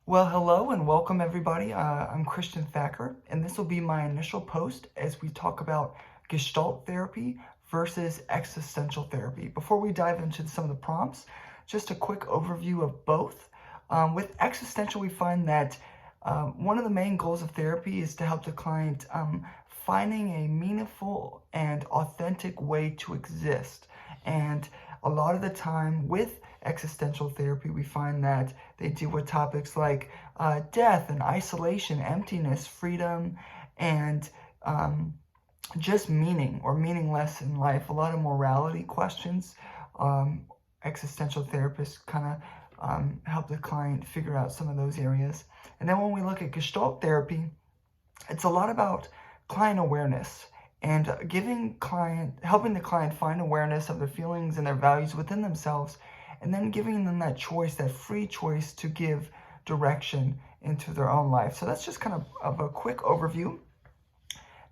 Well, hello and welcome everybody. I'm Christian Thacker, and this will be my initial post as we talk about Gestalt therapy versus existential therapy. Before we dive into some of the prompts, just a quick overview of both. With existential, we find that one of the main goals of therapy is to help the client finding a meaningful and authentic way to exist. And a lot of the time with existential therapy, we find that they deal with topics like death and isolation, emptiness, freedom, and just meaning or meaningless in life. A lot of morality questions. Um, Existential therapists kind of help the client figure out some of those areas. And then when we look at Gestalt therapy, it's a lot about client awareness and helping the client find awareness of their feelings and their values within themselves, and then giving them that choice, that free choice to give direction into their own life. So that's just kind of a quick overview.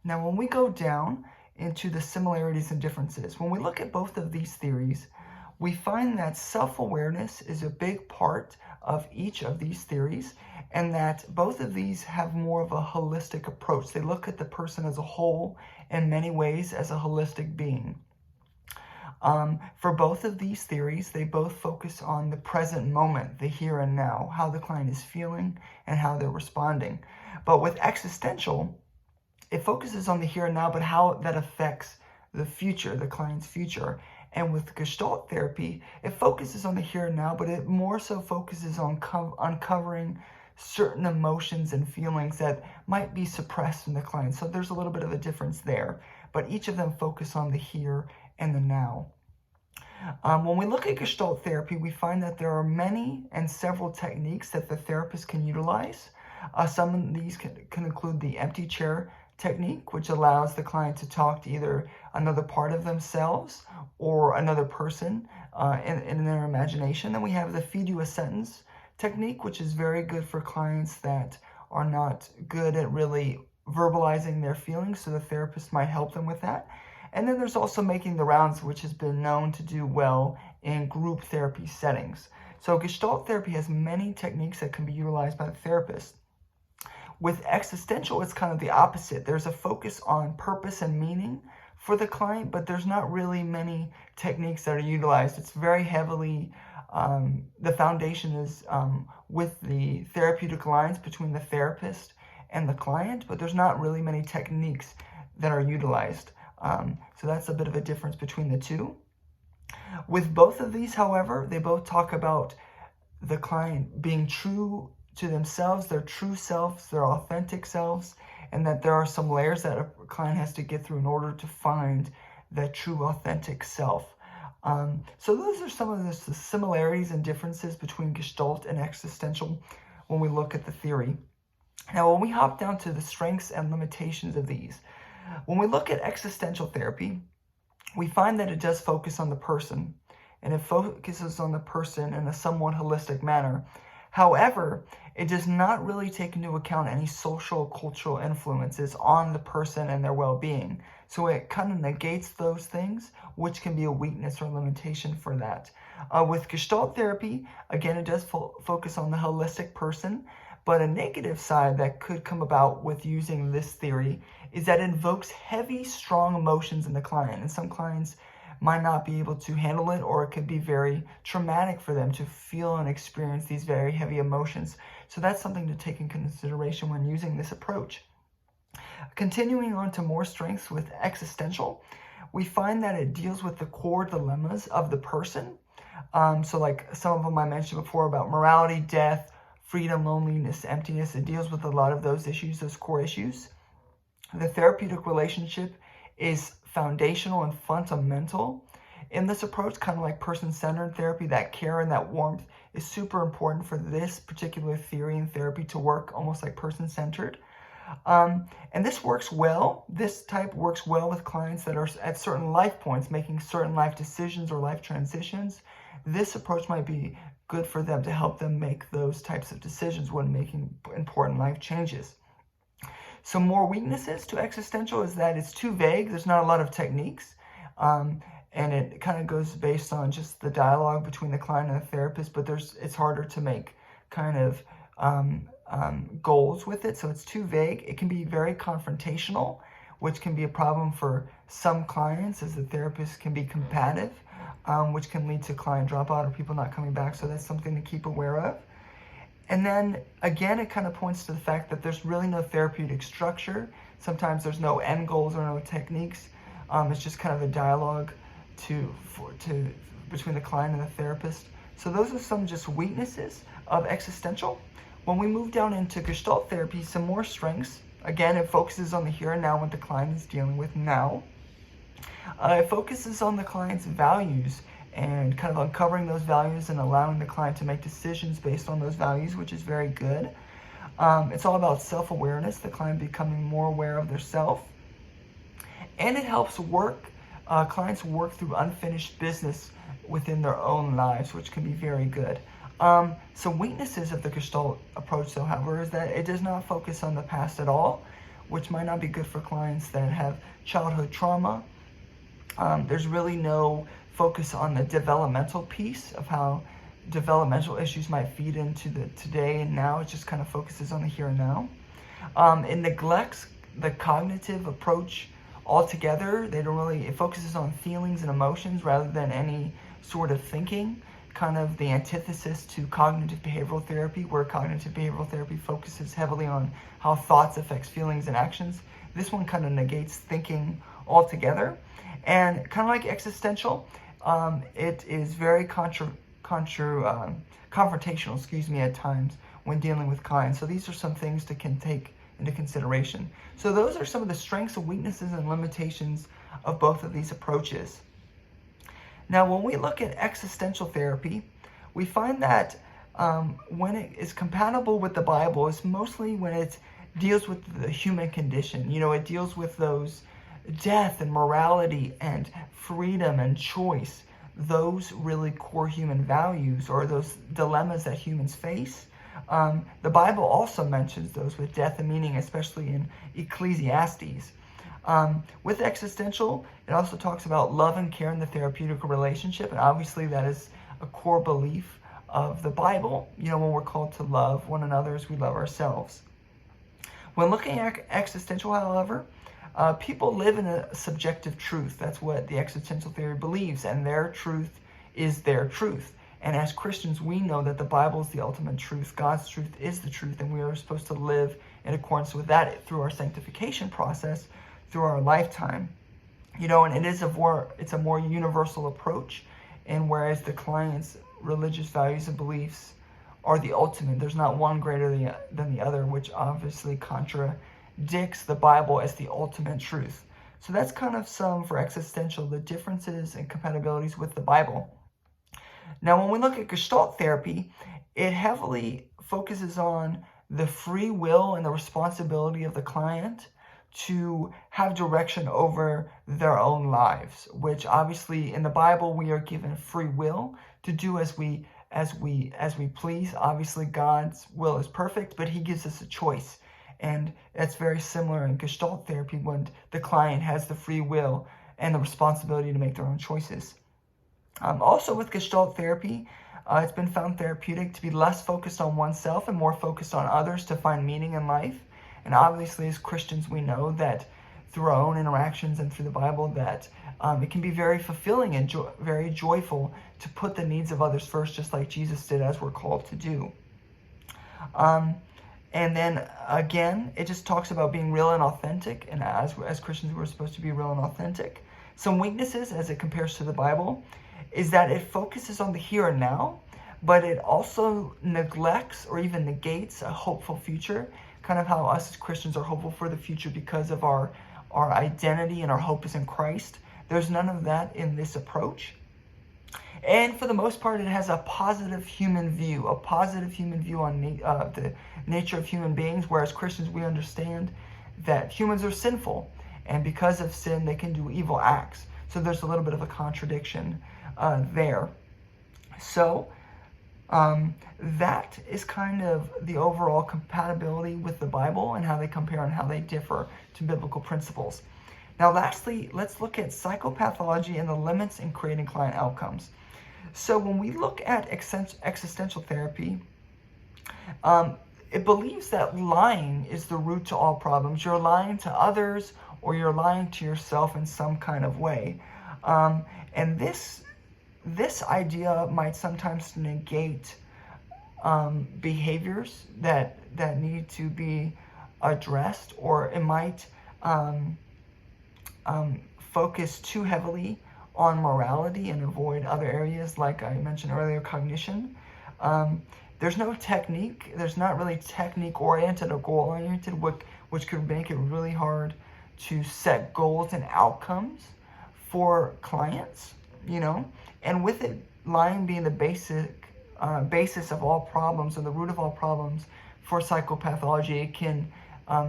Now, when we go down into the similarities and differences, when we look at both of these theories, we find that self-awareness is a big part of each of these theories, and that both of these have more of a holistic approach. They look at the person as a whole, in many ways, as a holistic being. For both of these theories, they both focus on the present moment, the here and now, how the client is feeling and how they're responding. But with existential, it focuses on the here and now, but how that affects the future, the client's future. And with Gestalt therapy, it focuses on the here and now, but it more so focuses on uncovering certain emotions and feelings that might be suppressed in the client. So there's a little bit of a difference there, but each of them focus on the here and the now. When we look at Gestalt therapy, we find that there are many and several techniques that the therapist can utilize. Some of these can include the empty chair technique, which allows the client to talk to either another part of themselves or another person in their imagination. Then we have the feed you a sentence technique, which is very good for clients that are not good at really verbalizing their feelings, so the therapist might help them with that. And then there's also making the rounds, which has been known to do well in group therapy settings. So Gestalt therapy has many techniques that can be utilized by the therapist. With existential, it's kind of the opposite. There's a focus on purpose and meaning for the client, but there's not really many techniques that are utilized. It's very heavily, the foundation is with the therapeutic alliance between the therapist and the client, but there's not really many techniques that are utilized. So that's a bit of a difference between the two. With both of these, however, they both talk about the client being true to themselves, their true selves, their authentic selves, and that there are some layers that a client has to get through in order to find that true authentic self. So those are some of the similarities and differences between Gestalt and existential when we look at the theory. Now, when we hop down to the strengths and limitations of these, when we look at existential therapy, we find that it does focus on the person, and it focuses on the person in a somewhat holistic manner. However, it does not really take into account any social, cultural influences on the person and their well-being. So it kind of negates those things, which can be a weakness or limitation for that. With Gestalt therapy, again, it does focus on the holistic person, but a negative side that could come about with using this theory is that it invokes heavy, strong emotions in the client. And some clients might not be able to handle it, or it could be very traumatic for them to feel and experience these very heavy emotions. So that's something to take in consideration when using this approach. Continuing on to more strengths with existential, we find that it deals with the core dilemmas of the person. So like some of them I mentioned before about morality, death, freedom, loneliness, emptiness. It deals with a lot of those issues, those core issues. The therapeutic relationship is foundational and fundamental in this approach, kind of like person-centered therapy. That care and that warmth is super important for this particular theory and therapy to work almost like person-centered. And this works well. This type works well with clients that are at certain life points, making certain life decisions or life transitions. This approach might be good for them to help them make those types of decisions when making important life changes. Some more weaknesses to existential is that it's too vague. There's not a lot of techniques. And it kind of goes based on just the dialogue between the client and the therapist, but it's harder to make kind of goals with it, so it's too vague. It can be very confrontational, which can be a problem for some clients, as the therapist can be combative, which can lead to client dropout or people not coming back, so that's something to keep aware of. And then, again, it kind of points to the fact that there's really no therapeutic structure. Sometimes there's no end goals or no techniques. It's just kind of a dialogue between the client and the therapist. So those are some just weaknesses of existential. When we move down into Gestalt therapy, some more strengths. Again, it focuses on the here and now, what the client is dealing with now. It focuses on the client's values and kind of uncovering those values and allowing the client to make decisions based on those values, which is very good. It's all about self-awareness, the client becoming more aware of their self. And it helps clients work through unfinished business within their own lives, which can be very good. Some weaknesses of the Gestalt approach, though, however, is that it does not focus on the past at all, which might not be good for clients that have childhood trauma. There's really no focus on the developmental piece of how developmental issues might feed into the today and now. It just kind of focuses on the here and now. It neglects the cognitive approach altogether. It focuses on feelings and emotions rather than any sort of thinking, kind of the antithesis to cognitive behavioral therapy, where cognitive behavioral therapy focuses heavily on how thoughts affects feelings and actions. This one kind of negates thinking altogether. And kind of like existential, it is very confrontational, at times when dealing with clients. So these are some things to take into consideration. So those are some of the strengths and weaknesses and limitations of both of these approaches. Now, when we look at existential therapy, we find that when it is compatible with the Bible, it's mostly when it deals with the human condition. It deals with those death and morality and freedom and choice, those really core human values or those dilemmas that humans face. The Bible also mentions those with death and meaning, especially in Ecclesiastes. With existential, it also talks about love and care in the therapeutic relationship, and obviously that is a core belief of the Bible. When we're called to love one another as we love ourselves. When looking at existential, however, people live in a subjective truth. That's what the existential theory believes, and their truth is their truth. And as Christians, we know that the Bible is the ultimate truth. God's truth is the truth, and we are supposed to live in accordance with that through our sanctification process, through our lifetime. And it's a more universal approach. And whereas the client's religious values and beliefs are the ultimate, there's not one greater than the other, which obviously contradicts the Bible as the ultimate truth. So that's kind of some for existential, the differences and compatibilities with the Bible. Now, when we look at Gestalt therapy, it heavily focuses on the free will and the responsibility of the client to have direction over their own lives, which obviously in the Bible we are given free will to do as we please. Obviously God's will is perfect, but he gives us a choice. And that's very similar in Gestalt therapy when the client has the free will and the responsibility to make their own choices. Also with Gestalt therapy, it's been found therapeutic to be less focused on oneself and more focused on others to find meaning in life. And obviously as Christians, we know that through our own interactions and through the Bible that it can be very fulfilling and very joyful to put the needs of others first, just like Jesus did, as we're called to do. And then again, it just talks about being real and authentic. And as Christians, we're supposed to be real and authentic. Some weaknesses as it compares to the Bible is that it focuses on the here and now, but it also neglects or even negates a hopeful future, kind of how us as Christians are hopeful for the future because of our identity and our hope is in Christ. There's none of that in this approach. And for the most part, it has a positive human view on the nature of human beings, whereas Christians, we understand that humans are sinful, and because of sin, they can do evil acts. So there's a little bit of a contradiction there. So that is kind of the overall compatibility with the Bible and how they compare and how they differ to biblical principles. Now, lastly, let's look at psychopathology and the limits in creating client outcomes. So when we look at existential therapy, it believes that lying is the root to all problems. You're lying to others, or you're lying to yourself in some kind of way. And this idea might sometimes negate behaviors that need to be addressed, or it might focus too heavily on morality and avoid other areas, like I mentioned earlier, cognition. There's no technique. There's not really technique-oriented or goal-oriented, which could make it really hard to set goals and outcomes for clients, and with it, lying being the basis of all problems, or the root of all problems for psychopathology, it can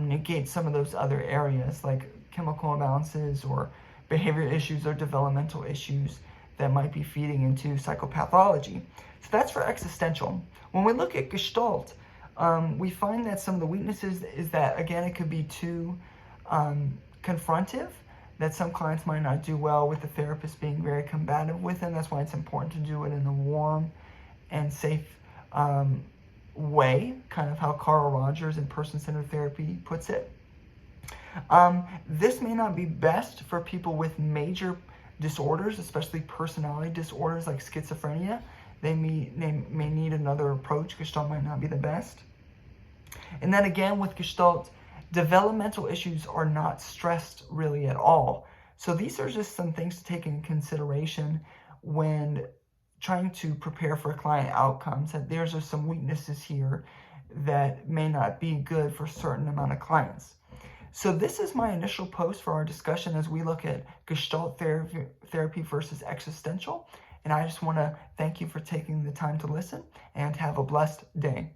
negate some of those other areas, like chemical imbalances or behavior issues or developmental issues that might be feeding into psychopathology. So that's for existential. When we look at Gestalt, we find that some of the weaknesses is that, again, it could be too confrontive, that some clients might not do well with the therapist being very combative with them. That's why it's important to do it in a warm and safe way, kind of how Carl Rogers in person-centered therapy puts it. This may not be best for people with major disorders, especially personality disorders like schizophrenia. They may need another approach. Gestalt might not be the best. And then again, with Gestalt, developmental issues are not stressed really at all. So these are just some things to take into consideration when trying to prepare for client outcomes, that there's just some weaknesses here that may not be good for a certain amount of clients. So this is my initial post for our discussion as we look at Gestalt therapy versus existential. And I just want to thank you for taking the time to listen, and have a blessed day.